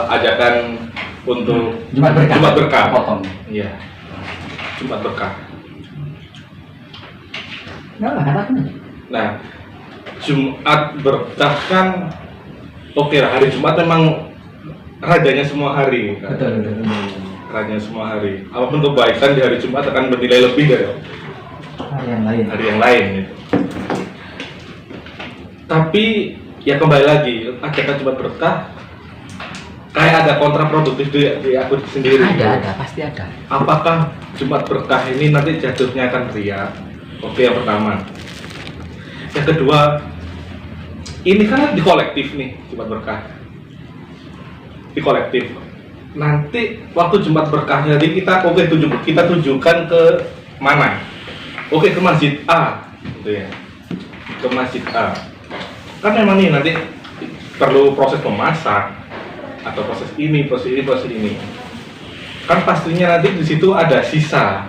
ajakan untuk Jumat berkah. Potong. Iya. Jumat berkah. Enggak lah, katakan aja. Nah, Jumat berkah kan oke lah, hari Jumat memang rajanya semua hari. Betul. Rajanya semua hari. Apapun kebaikan di hari Jumat akan bernilai lebih dari hari yang lain gitu. Tapi ya kembali lagi, ajakan Jumat berkah kayak ada kontraproduktif di aku sendiri. Ada, pasti ada. Apakah Jumat berkah ini nanti jatuhnya akan riya? Oke, yang pertama. Yang kedua, ini kan di kolektif nih Jumat berkah. Di kolektif. Nanti waktu Jumat berkahnya jadi kita tujukan ke mana? Oke, ke masjid A, gitu ya. Ke masjid A. Kan memang nih nanti perlu proses memasak atau proses ini. Kan pastinya nanti di situ ada sisa.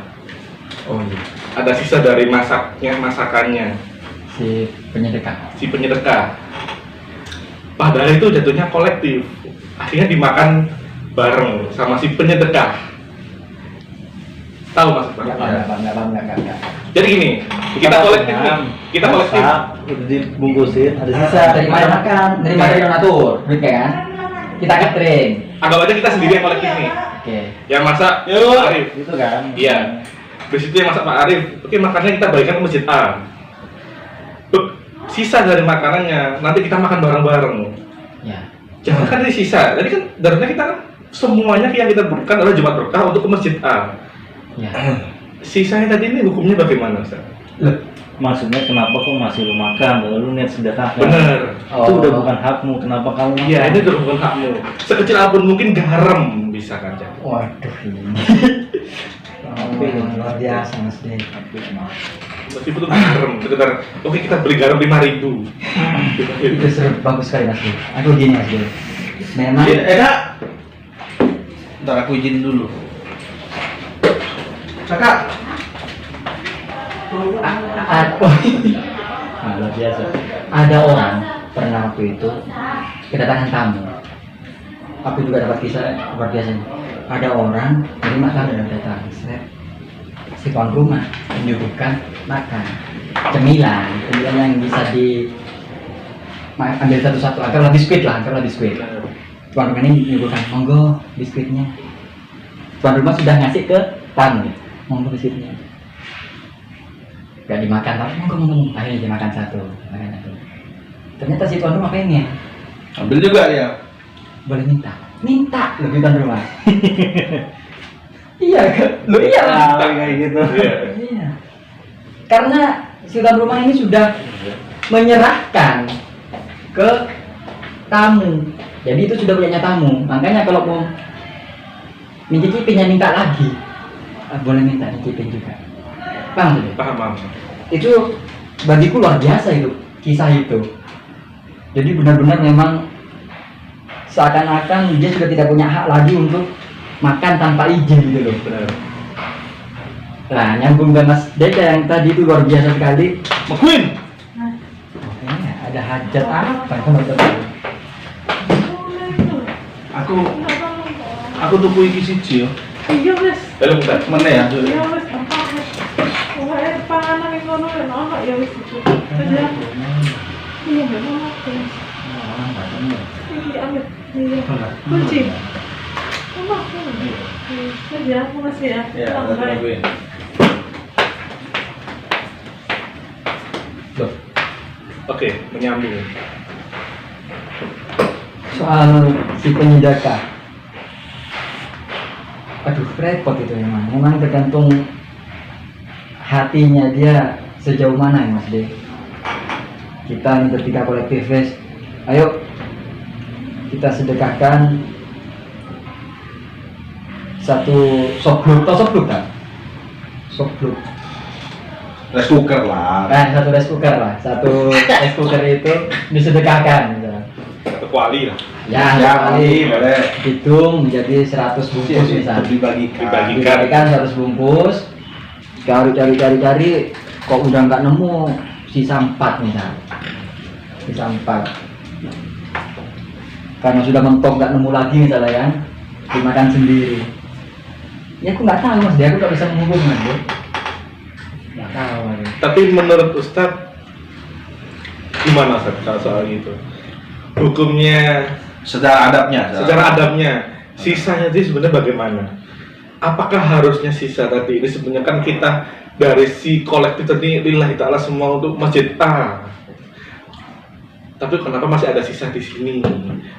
Oh iya. Ada sisa dari masakannya. Si penyedekah. Padahal itu jatuhnya kolektif. Akhirnya dimakan bareng sama si penyedekah. Tahu maksudnya? Enggak. Jadi gini, kita kolektif nih. Kita kolektif. Udah dibungkusin, ada sisa. Dari mana makan? Dari mana donatur? Duit kan? Kita catering. Anggap aja kita sendiri yang kolektif nih. Oke. Yang masak Pak Arif. Gitu kan? Iya. Di situ yang masak Pak Arif. Oke, makannya kita bagikan ke masjid A. Sisa dari makanannya nanti kita makan bareng-bareng. Ya. Jangan kan dari sisa. Jadi kan darahnya kita kan semuanya yang kita berikan adalah Jumat berkah untuk ke masjid A. Ya. Sisanya tadi ini hukumnya bagaimana, Ustaz? Maksudnya kenapa kau masih lu makan? Lalu lu niat sedekah. Bener. Itu udah bukan hakmu. Kenapa kamu makan? Iya, ini udah bukan hakmu. Sekecil apapun mungkin garam bisa kan, Cak? Waduh ini. Luar biasa Mas De. Meskipun itu garam, sekitar oke kita beli garam 5.000. Itu seru, bagus sekali Mas De. Aku gini Mas De. Memang. Kak. Ntar aku izin dulu. Kakak. Luar biasa. Ada orang pernah waktu itu kedatangan tamu. Aku juga dapat kisah luar biasa. Ada orang dari makan dan datang. Si tuan rumah menyuguhkan makan cemilan yang bisa ambil satu-satu agar biskuit. Tuan rumah ini menyuguhkan monggo biskuitnya. Tuan rumah sudah ngasih ke tamu, monggo biskuitnya. Gak dimakan, tapi monggo. Akhirnya dimakan satu. Ternyata si tuan rumah pengen. Ambil juga ya. Boleh minta lebih tuan rumah. Iya, lo iya lah. Kayak gitu. Iya. Karena si tuan rumah ini sudah menyerahkan ke tamu. Jadi itu sudah punyanya tamu. Makanya kalau mau mencicipin ya minta lagi. Boleh minta dicicipin juga. Paham tuh? Paham. Itu bagiku luar biasa itu, kisah itu. Jadi benar-benar memang seakan-akan dia sudah tidak punya hak lagi untuk makan tanpa izin gitu loh. Benar. Nah, nyambung ke Mas Deka yang tadi itu luar biasa sekali. McQueen. Makanya ada hajat apa teman-teman? Aku tuku iki siji yo. Iya wes. Dalam bentar. Mana ya? Iya wes gampang wes. Pokoke panganan iki ngono ya ono ya wis itu. Kerja. Iya memang wes. Iki ambil. Iya. Kunci. Kerja aku masih ya. Ya, ada tungguin. Oke, menyambung. Soal si penyedekah. Aduh, repot itu memang tergantung hatinya dia sejauh mana ya Mas De. Kita ini bertiga kolektif guys. Ayo kita sedekahkan satu sobluk, tau sobluk kan? Sobluk. Rice cooker lah. Satu rice cooker lah. Satu rice cooker itu disedekahkan misalnya. Satu kuali lah. Ya, kali boleh. hitung menjadi 100 bungkus misalnya. Dibagikan 100 bungkus. Cari kok udah nggak nemu, sisa 4 misalnya. Sisa 4. karena sudah mentok nggak nemu lagi misalnya kan, dimakan sendiri. Ya aku nggak tahu Mas De, aku nggak bisa menghubung Mas De. Nggak tahu Mas De. Tapi menurut Ustadz gimana Ustadz kalau soal itu? Hukumnya Secara adabnya. secara adabnya, sisanya sih sebenarnya bagaimana? Apakah harusnya sisa tadi ini sebenarnya kan kita dari si kolektif tadi lillahi ta'ala semua untuk masjid A. Tapi kenapa masih ada sisa di sini?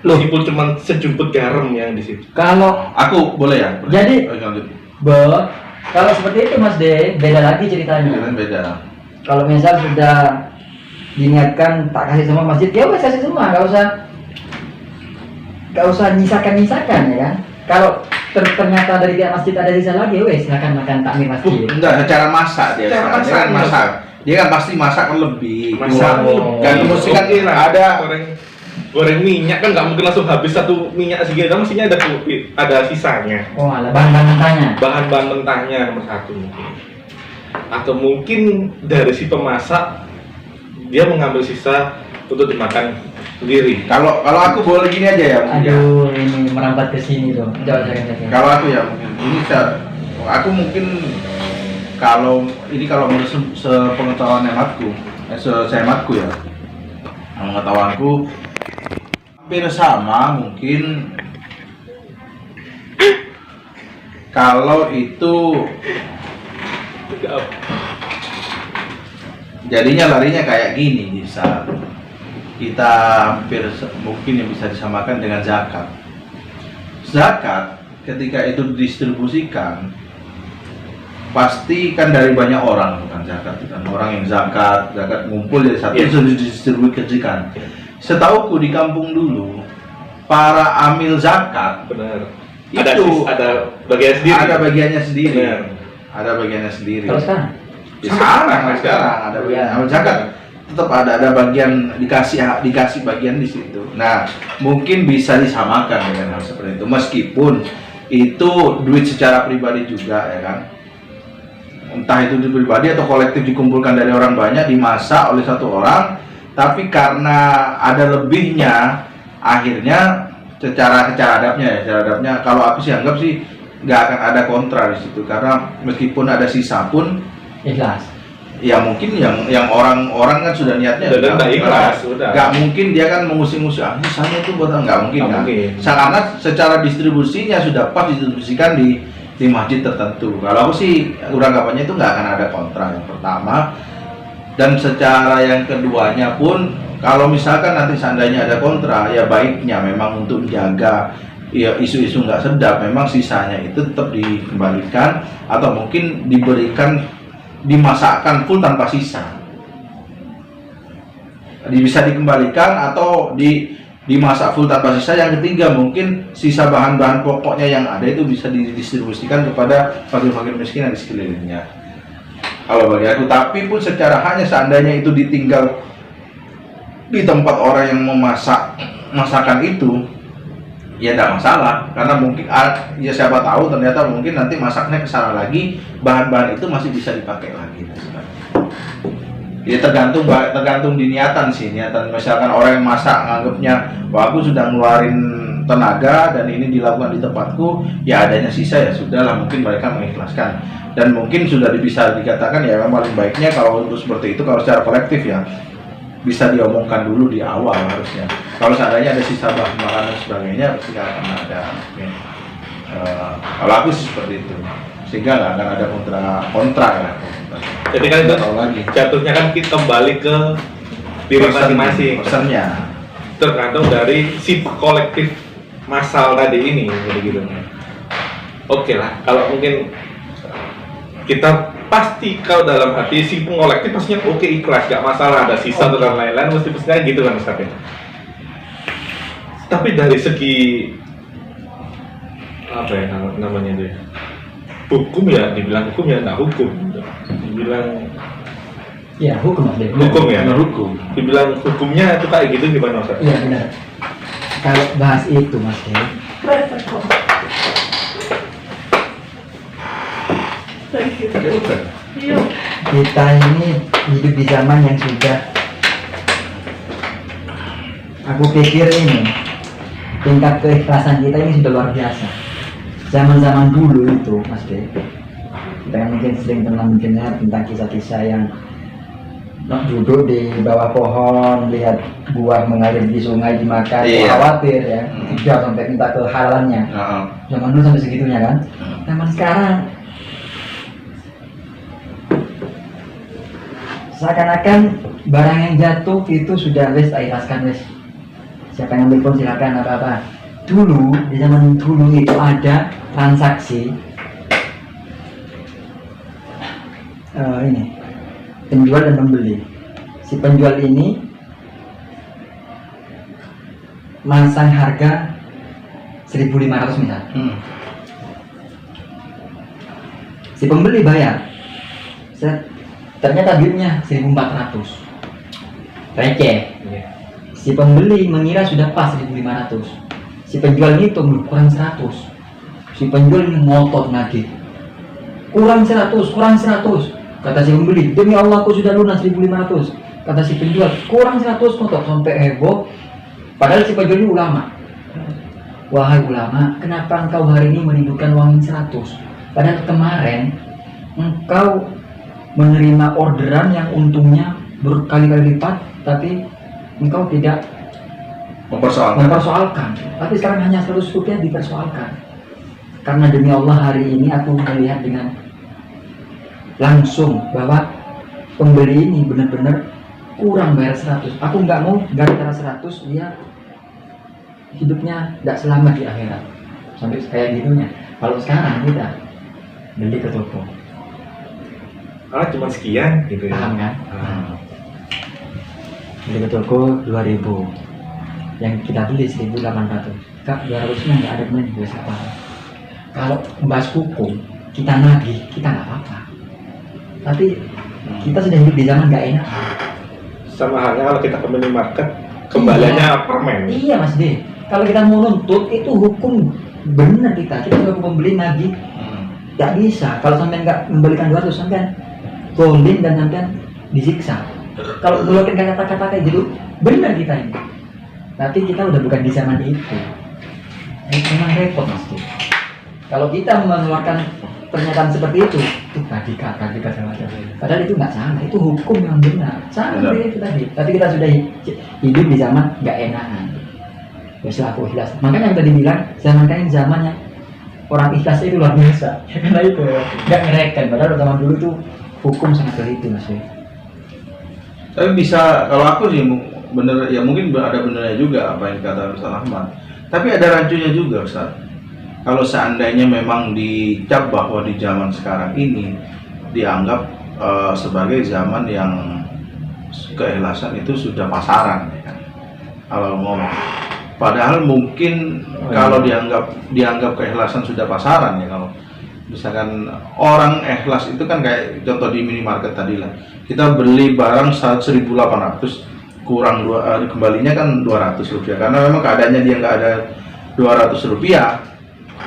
Meskipun cuma sejumput garam yang di situ. Kalau Aku boleh ya? Jadi- Oh, lanjut. kalau seperti itu Mas De, beda lagi ceritanya. Kan beda. Kalau misal sudah diniatkan tak kasih semua masjid, ya wes kasih semua, nggak usah nyisakan ya kan. Kalau ternyata dari pihak masjid ada sisa lagi, wes silakan makan takmir masjid. Enggak, secara masak dia. Secara Dia masak, kan iya. masak. Dia kan pasti masak kan lebih. Masak Kan mesti kan oke lah. ada goreng minyak kan nggak mungkin langsung habis satu minyak segitu, kan mestinya ada sisanya. Oh alah, bahan-bahan mentahnya. Bahan-bahan mentahnya nomor satu mungkin. Atau mungkin dari si pemasak dia mengambil sisa untuk dimakan sendiri. kalau aku boleh gini aja ya. mungkin ya. Aduh, ini merambat ke sini tuh. Coba saya. Kalau aku ya mungkin ini aku mungkin kalau menurut sepengetahuan hematku, sehematku ya, pengetahuanku hampir sama mungkin kalau itu jadinya larinya kayak gini bisa kita hampir mungkin yang bisa disamakan dengan zakat. Zakat ketika itu didistribusikan pasti kan dari banyak orang bukan zakat kan orang yang zakat ngumpul jadi satu Iya. sudah didistribusikan. Setauku di kampung dulu para amil zakat Benar. itu Ada bagian sendiri. ada bagiannya sendiri. Benar. Ada bagiannya sendiri. Kalau sekarang, Ya, sekarang ada bagian Iya. amil zakat tetap ada bagian dikasih bagian di situ. Nah, mungkin bisa disamakan dengan hal seperti itu meskipun itu duit secara pribadi juga ya kan. Entah itu duit pribadi atau kolektif dikumpulkan dari orang banyak dimasak oleh satu orang, tapi karena ada lebihnya akhirnya secara adabnya kalau aku sih anggap sih nggak akan ada kontra di situ karena meskipun ada sisa pun ikhlas. ya mungkin yang orang-orang kan sudah niatnya Udah ikhlas, udah. nggak mungkin dia kan mengusik-ngusik misalnya itu buat nggak mungkin Nggak kan mungkin. karena secara distribusinya sudah pas didistribusikan di masjid tertentu. Kalau aku sih anggapannya itu nggak akan ada kontra yang pertama, dan secara yang keduanya pun kalau misalkan nanti seandainya ada kontra ya baiknya memang untuk menjaga ya isu-isu nggak sedap memang sisanya itu tetap dikembalikan atau mungkin diberikan dimasakkan full tanpa sisa, bisa dikembalikan atau dimasak full tanpa sisa. Yang ketiga mungkin sisa bahan-bahan pokoknya yang ada itu bisa didistribusikan kepada fakir-fakir miskin yang di sekelilingnya kalau bagi aku. Tapi pun secara hanya seandainya itu ditinggal di tempat orang yang memasak masakan itu ya tidak masalah karena mungkin ya siapa tahu ternyata mungkin nanti masaknya kesana lagi bahan-bahan itu masih bisa dipakai lagi. Ya tergantung di niatan sih, niatan misalkan orang yang masak nganggapnya wah aku sudah ngeluarin tenaga dan ini dilakukan di tempatku ya adanya sisa ya sudahlah mungkin mereka mengikhlaskan dan mungkin sudah bisa dikatakan ya memang paling baiknya kalau untuk seperti itu kalau secara kolektif ya bisa diomongkan dulu di awal harusnya. Kalau seandainya ada sisa bahan makanan dan sebagainya pasti akan ada. Kalau aku sih seperti itu, sehingga nggak akan ada kontra ya. Jadi kan itu Nggak tahu lagi. jatuhnya kan kita kembali ke diri masing-masing. Pesannya. Tergantung dari si kolektif massal tadi ini, jadi gitu. Oke lah, kalau mungkin kita pasti kalau dalam hati si pengkolektif pastinya oke ikhlas, gak masalah ada sisa dan lain-lain, mesti pastinya gitu kan Ustaz ya. Tapi dari segi apa ya namanya itu ya, hukum ya, dibilang hukum ya nggak hukum, dibilang Ya hukum Mas De. hukum ya, Benar hukum. dibilang hukumnya itu kayak gitu gimana Ustaz? Iya benar. Kalau bahas itu Mas De, Iya. kita ini hidup di zaman yang sudah, aku pikir ini tingkat keikhlasan kita ini sudah luar biasa. Zaman-zaman dulu itu Mas De, kita kan mungkin sering pernah mendengar tentang kisah-kisah yang duduk di bawah pohon lihat buah mengalir di sungai dimakan, khawatir ya, tidak sampai minta kehalalannya. Zaman dulu sampai segitunya kan. Zaman sekarang seakan-akan barang yang jatuh itu sudah wes ikhlaskan wes. Siapa yang ambil pun silakan apa-apa. Dulu di zaman dulu itu ada transaksi ini penjual dan pembeli. Si penjual ini masang harga 1.500 misal. Si pembeli bayar. Ternyata duitnya 1.400. Receh. Si pembeli mengira sudah pas 1.500. Si penjual ini hitung kurang 100. Si penjual ini ngotot nagih. Kurang 100. Kata si pembeli, demi Allah aku sudah lunas 1.500. Kata si penjual, kurang 100 ngotot, sampai heboh. Padahal si penjual ini ulama. Wahai ulama, kenapa engkau hari ini merindukan uang 100? Padahal kemarin engkau menerima orderan yang untungnya berkali-kali lipat, tapi engkau tidak mempersoalkan. Tapi sekarang hanya 100 rupiah dipersoalkan. Karena demi Allah hari ini aku melihat dengan langsung bahwa pembeli ini benar-benar kurang bayar 100. Aku nggak mau gara-gara 100 dia hidupnya nggak selamat di akhirat. Sampai kayak gitunya. Kalau sekarang kita beli ke toko, cuma sekian gitu ya. paham kan? Beli ke toko 2.000, yang kita beli 1.800. Kak 200-nya nggak ada benar juga apa. Kalau membahas hukum kita nagih, kita nggak apa-apa. Tapi kita sudah hidup di zaman nggak enak. Sama halnya kalau kita ke minimarket, kembaliannya permen. Iya Mas D. Kalau kita mau nuntut itu hukum benar kita sebagai pembeli nagih. Nggak bisa. Kalau sampean nggak membelikan 200, sampean golin dan sampean disiksa. Kalau ngeluarin kata-kata kayak gitu, benar kita ini. Tapi kita udah bukan di zaman itu. Memang repot Mas D. Kalau kita mengeluarkan pernyataan seperti itu radikal sama macam. Padahal itu nggak salah, itu hukum yang benar. Salah itu tadi. Tapi kita sudah hidup di zaman nggak enakan. Biasa aku ikhlas. Makanya yang tadi bilang zaman kain zamannya orang ikhlas itu luar biasa. Karena itu nggak ngereken. Padahal zaman dulu tuh hukum sangat teliti Mas. Tapi bisa, kalau aku sih bener ya, mungkin ada benernya juga apa yang kata Ustaz Ahmad. Tapi ada rancunya juga Ustaz. Kalau seandainya memang dicap bahwa di zaman sekarang ini dianggap sebagai zaman yang keikhlasan itu sudah pasaran ya kan? Kalau ngomong, padahal mungkin kalau dianggap keikhlasan sudah pasaran ya, kalau misalkan orang ikhlas itu kan kayak contoh di minimarket tadi lah, kita beli barang 1.800 kurang kembalinya kan 200 rupiah karena memang keadaannya dia nggak ada 200 rupiah.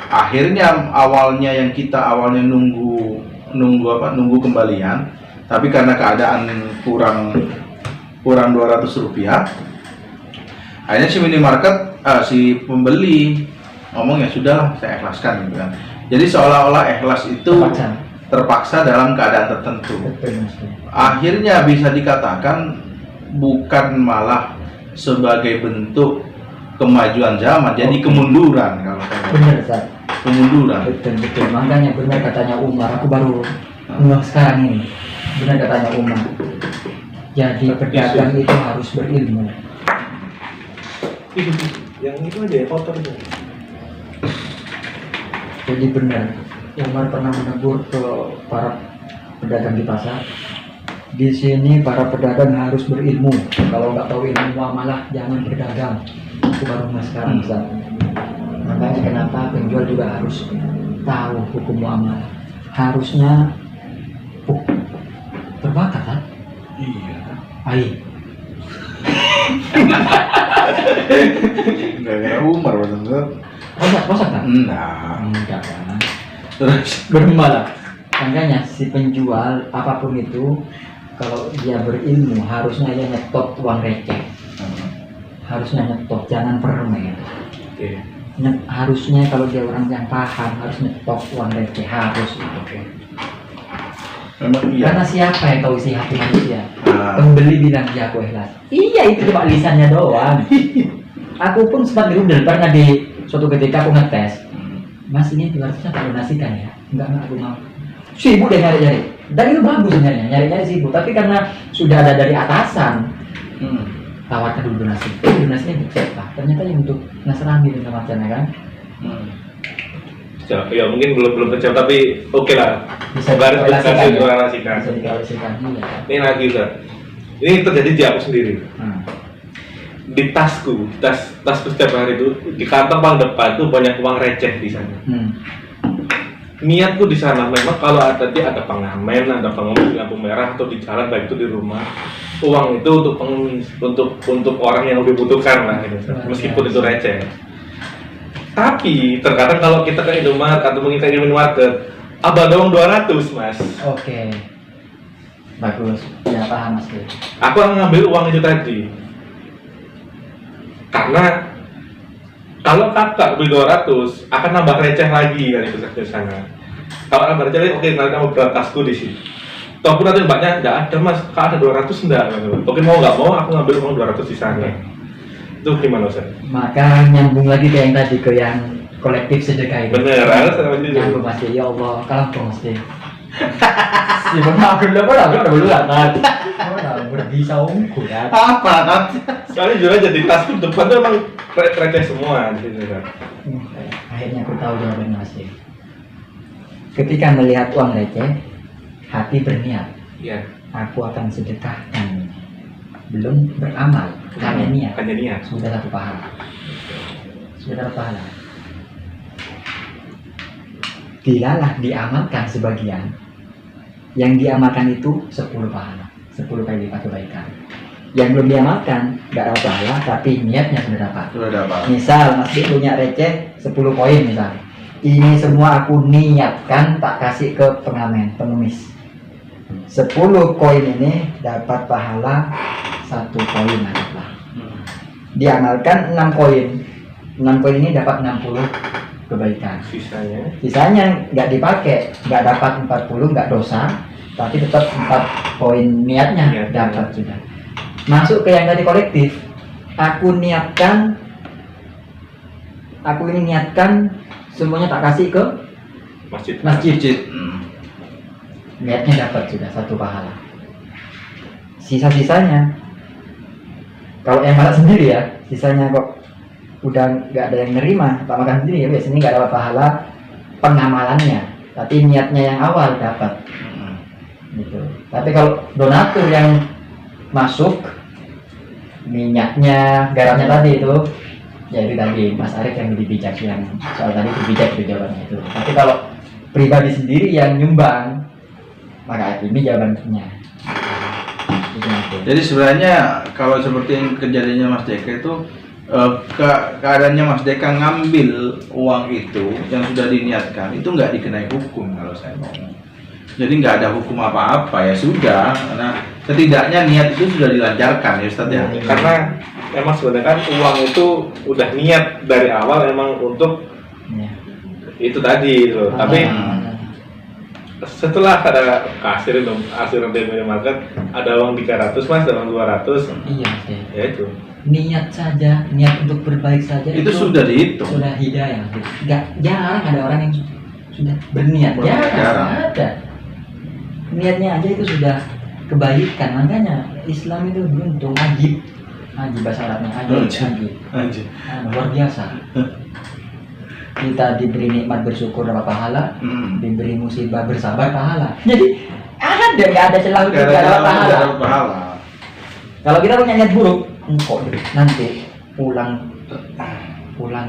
Akhirnya awalnya nunggu kembalian, tapi karena keadaan kurang 200 rupiah, akhirnya si minimarket si pembeli ngomong ya sudahlah saya ikhlaskan gitu kan. Jadi seolah-olah ikhlas itu terpaksa dalam keadaan tertentu. Akhirnya bisa dikatakan bukan malah sebagai bentuk kemajuan zaman, jadi kemunduran kalau benar Ustaz. Kemunduran. Betul. Makanya benar katanya Umar, aku baru sekarang ini. Benar katanya Umar. Jadi pedagang itu harus berilmu. Yang itu aja ya kotornya. Jadi benar, Umar pernah menegur ke para pedagang di pasar. Di sini para pedagang harus berilmu. Kalau nggak tahu ilmu muamalah jangan berdagang. Itu baru sekarang Ustaz. Makanya kenapa penjual juga harus tahu hukum muamalah. Harusnya terbakar kan? Iya. Air. Gara-gara Umar bener-bener. Rosak kan? Enggak kan. Terus Bermalah. Makanya si penjual apapun itu, kalau dia berilmu harusnya dia nyetok uang receh. Harusnya nyetok, jangan permen. Oke. Harusnya kalau dia orang yang paham harus nyetok uang receh, harus itu. Memang iya. Karena siapa yang tahu isi hati manusia? Nah, Pembeli bilang dia aku ikhlas. Iya, itu cuma lisannya doang. Aku pun sempat dirudel pernah di suatu ketika aku ngetes. Mas, ini 200 aku donasikan ya. Enggak aku mau. Sibuk deh nyari-nyari. Dan itu bagus sebenarnya, nyari-nyari sibuk. Tapi karena sudah ada dari atasan, tawarkan dulu donasi. Donasinya untuk siapa? Ternyata yang untuk Nasrani dan macamnya kan. Ya mungkin belum terjawab tapi oke lah. Bisa Baris dikorelasikan ya? korelasikan. Bisa dikorelasikan. Iya. Ini lagi Ustaz. Ini terjadi di aku sendiri. Di tasku setiap hari itu di kantong paling depan tuh banyak uang receh di sana. Niatku di sana memang kalau ada pengamen, ada pengemis di lampu merah atau di jalan baik itu di rumah, uang itu untuk pengemis, untuk orang yang lebih butuhkan lah gitu. Meskipun itu receh. Tapi terkadang kalau kita ke Indomaret atau mungkin ke minimarket, abang doang 200 mas. Oke. Bagus. Ya paham mas. Aku akan ngambil uang itu tadi. Karena kalau kakak beli 200 akan nambah receh lagi kali itu di sana. Kalau nambah receh lagi, oke nanti kamu berat tasku di sini. Ataupun nanti mbaknya enggak ada mas, kalau ada 200 enggak. Oke mau nggak mau aku ngambil uang 200 di sana. Itu gimana Ustaz? Maka nyambung lagi ke yang tadi ke yang kolektif sedekah itu. Bener, harus sama itu. Nyambung mas. Ya Allah, kalau kau mesti. Si benar aku dulu lah, aku dulu lah kan. Orang berbisa ungu kan. apa kan? Soalnya juga jadi tasku depan tuh emang receh semua di sini kan. Akhirnya aku tahu jawaban mas. Ketika melihat uang receh, hati berniat. Iya. Aku akan sedekahkan. Belum beramal, hanya niat. Hanya niat. Sudah satu pahala. Sudah satu pahala. Bilalah diamalkan sebagian. Yang diamalkan itu 10 pahala, 10 kali lipat kebaikan. Yang belum diamalkan nggak dapat pahala, tapi niatnya sudah dapat. Sudah dapat. Misal Mas Dik punya receh 10 koin misal. Ini semua aku niatkan tak kasih ke pengemis. 10 koin ini dapat pahala 1 koin anggaplah. Diamalkan 6 koin. 6 koin ini dapat 60 kebaikan. Sisanya nggak dipakai, nggak dapat 40, nggak dosa, tapi tetap 4 poin niatnya dapat sudah. Masuk ke yang tadi kolektif. Aku ini niatkan semuanya tak kasih ke masjid. Niatnya dapat sudah 1 pahala. Sisa-sisanya kalau yang masak sendiri ya, sisanya kok udah nggak ada yang nerima, tak makan sendiri ya biasanya nggak dapat pahala pengamalannya, tapi niatnya yang awal dapat. Gitu. Tapi kalau donatur yang masuk minyaknya, garamnya tadi itu, ya itu tadi Mas Arif yang lebih bijak yang soal tadi itu bijak itu jawabannya itu. Tapi kalau pribadi sendiri yang nyumbang, maka ini jawabannya. Jadi sebenarnya kalau seperti yang kejadiannya Mas Deka itu keadaannya Mas Deka ngambil uang itu yang sudah diniatkan itu nggak dikenai hukum kalau saya ngomong. Jadi nggak ada hukum apa-apa ya sudah, karena setidaknya niat itu sudah dilancarkan ya Ustaz ya. Karena emang sebenarnya kan uang itu udah niat dari awal emang untuk itu tadi loh. Tapi setelah ada kasir di minimarket ada uang 300 mas, ada uang 200. Iya ya itu niat saja, niat untuk berbaik saja itu sudah dihitung, sudah hidayah. Nggak jarang ada orang yang sudah berniat, jarang ada. Niatnya aja itu sudah kebaikan. Makanya Islam itu beruntung, ajib bahasa Arabnya, ajib. Luar biasa. Kita diberi nikmat bersyukur dapat pahala, diberi musibah bersabar pahala. Jadi nggak ada celah untuk tidak dapat pahala. Kalau kita punya niat buruk, engkau nanti pulang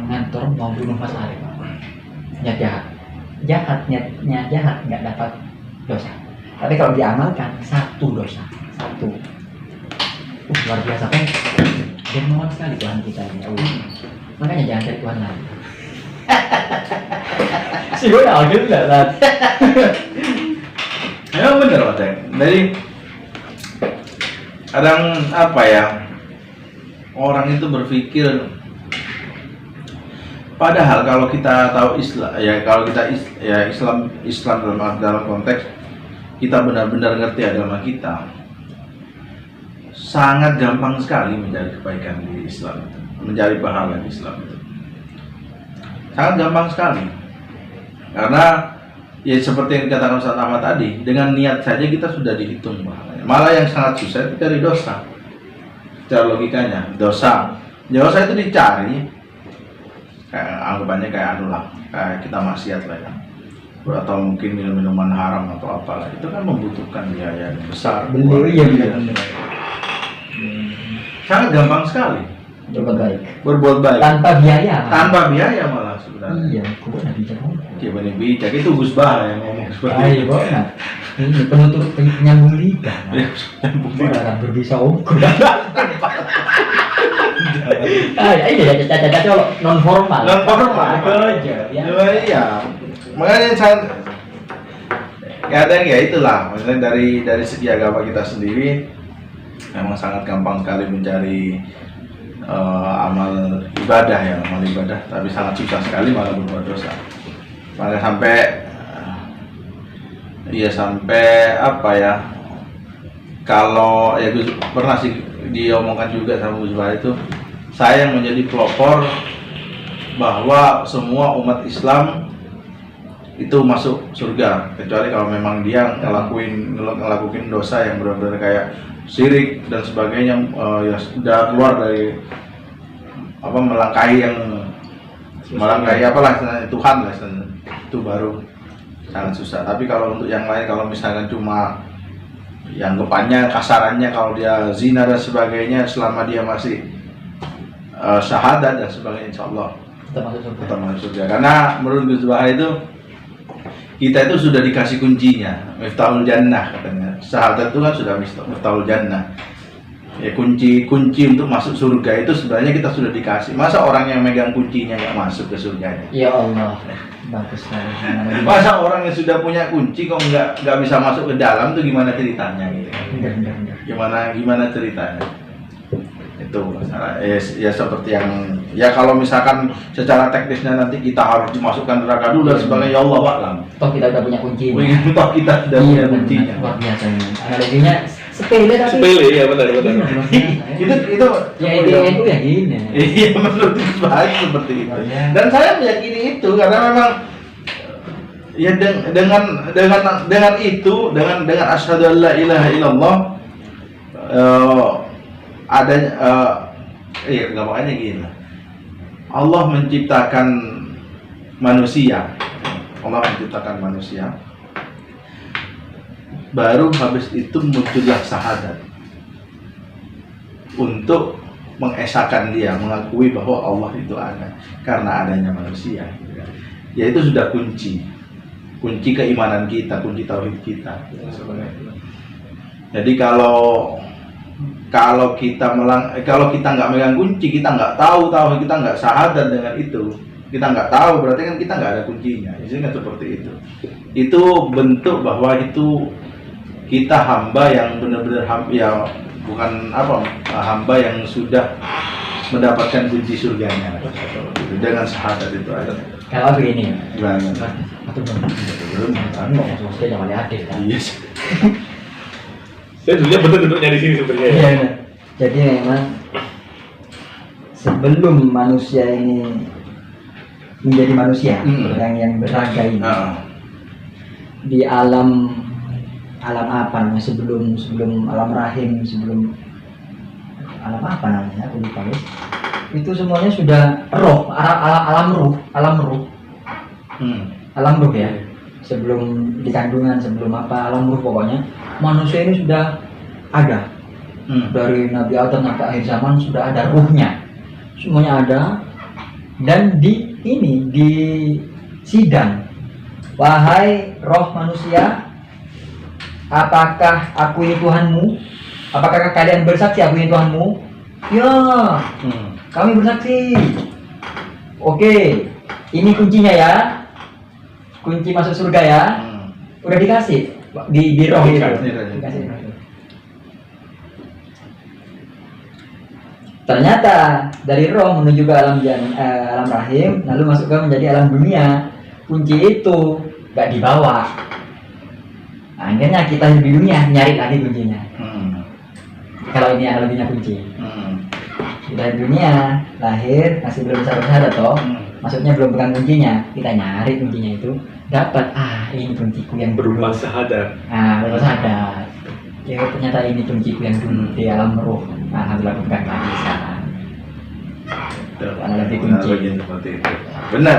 kantor mau bunuh Mas Arif, niat niatnya jahat nggak dapat dosa. Tapi kalau diamalkan 1 dosa, 1. Luar biasa kan? Dermawan sekali Tuhan kita ini. Makanya jangan cari Tuhan lain. Si gue agak enggak lah. Ya benar Mas Dek. Jadi kadang apa ya, orang itu berpikir Padahal kalau kita tahu Islam, ya kalau kita Islam dalam konteks kita benar-benar ngerti agama kita, sangat gampang sekali mencari kebaikan di Islam, mencari pahala di Islam itu. Sangat gampang sekali. Karena ya seperti yang dikatakan Ustaz Ahmad tadi, dengan niat saja kita sudah dihitung pahalanya. Malah yang sangat susah itu dari dosa. Secara logikanya, dosa itu dicari kayak anggapannya kayak anu lah, kayak kita maksiat lah ya, atau mungkin minum-minuman haram atau apalah, itu kan membutuhkan biaya yang besar. Iya benar. Sangat gampang sekali berbuat baik Tanpa biaya malah sebenarnya. Iya, kok nggak bijak. Gimana bijak, itu Gus Bah yang ngomong seperti itu. Nah, ini penutup penyambung lidah. Orang berbisa ukur. Iya, caca non formal. Aja, ya. Iya. Makanya kadang ya itulah, maksudnya dari segi agama kita sendiri memang sangat gampang sekali mencari amal ibadah, tapi sangat susah sekali malah berbuat dosa. Malah sampai apa ya? Kalau ya Gus pernah sih diomongkan juga sama Gus Bah itu, saya yang menjadi pelopor bahwa semua umat Islam itu masuk surga kecuali kalau memang dia ngelakuin dosa yang benar-benar kayak syirik dan sebagainya, ya sudah keluar dari melangkahi apalah Tuhan lah, itu baru sangat susah. Tapi kalau untuk yang lain, kalau misalkan cuma yang kepannya kasarannya kalau dia zina dan sebagainya, selama dia masih syahadat dan sebagainya, insya Allah tetap masuk surga. Karena menurut Gus Bah itu, kita itu sudah dikasih kuncinya, Miftahul Jannah katanya. Syahadat itu kan sudah Miftahul Jannah. Ya kunci untuk masuk surga itu sebenarnya kita sudah dikasih. Masa orang yang megang kuncinya nggak masuk ke surganya? Ya Allah, bagus sekali. Masa orang yang sudah punya kunci kok nggak bisa masuk ke dalam, tuh gimana ceritanya gitu? Gimana ceritanya? Itu masalah. Ya seperti yang ya kalau misalkan secara teknisnya nanti kita harus dimasukkan neraka dulu dan sebagainya, ya Allah Akbar. Toh kita udah punya kuncinya. Toh kita sudah punya kuncinya. Luar biasa ini. Analoginya sepele tapi. Sepele ya, benar. Itu ya itu ya gini. Iya, menurut saya seperti itu. Dan saya meyakini itu karena memang ya dengan itu, dengan asyhadu an la ilaha illallah, gampangnya gini. Allah menciptakan manusia. Baru habis itu muncullah syahadat untuk mengesahkan dia, mengakui bahwa Allah itu ada karena adanya manusia. Ya itu sudah kunci keimanan kita, kunci tauhid kita. Jadi kalau kita nggak megang kunci, kita nggak tahu kita nggak syahadat dengan itu, kita nggak tahu, berarti kan kita nggak ada kuncinya. Jadi kan seperti itu. Itu bentuk bahwa itu kita hamba yang benar-benar bukan hamba yang sudah mendapatkan kunci surganya dengan syahadat itu aja. Kalau begini, Gimana? Maksudnya jangan adil kan? Iya. Saya dulunya betul-betul di sini sebenarnya. Iya. Jadi memang sebelum manusia ini menjadi manusia yang berraga ini, di alam apa namanya, sebelum alam rahim, sebelum alam apa namanya, aku lupa guys. Itu semuanya sudah roh, alam ruh ya. Sebelum di kandungan, sebelum apa, alam ruh pokoknya manusia ini sudah ada. Dari Nabi Adam sampai akhir zaman sudah ada ruhnya, semuanya ada. Dan di sidang, wahai roh manusia, apakah aku ini Tuhanmu? Apakah kalian bersaksi aku ini Tuhanmu? Ya, kami bersaksi. Oke, ini kuncinya ya, kunci masuk surga ya. Udah dikasih di roh itu. Dikasih. Ternyata dari roh menuju ke alam rahim, lalu masuk ke menjadi alam dunia. Kunci itu gak dibawa. Nah, akhirnya kita di dunia nyari lagi kuncinya. Kalau ini analoginya kunci. Kita di dunia lahir masih belum sadar toh. Maksudnya belum pegang kuncinya. Kita nyari kuncinya itu, dapat ini kunciku yang Berupa dulu. sadar. Baru sadar. Ya ternyata ini kunciku yang dulu di alam roh. Alhamdulillah bukan lagi sekarang. Analogi kunci. Seperti itu. Benar.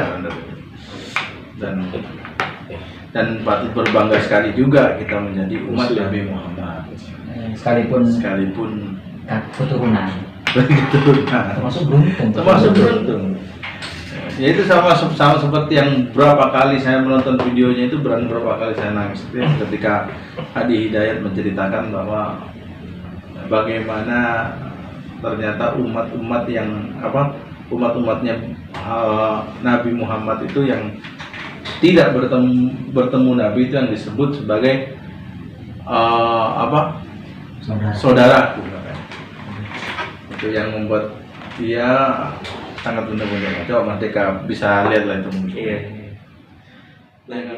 Dan patut berbangga sekali juga kita menjadi umat Muslim. Nabi Muhammad. Sekalipun keturunan Keturunan. termasuk beruntung. Termasuk beruntung. Ya itu sama seperti yang berapa kali saya menonton videonya itu, berapa kali saya nangis itu ya, ketika Hadi Hidayat menceritakan bahwa bagaimana ternyata umat-umatnya Nabi Muhammad itu yang tidak bertemu Nabi itu yang disebut sebagai saudaraku. Itu yang membuat dia sangat benar-benar. Coba Merdeka bisa lihat lah itu mungkin. Iya. Nah,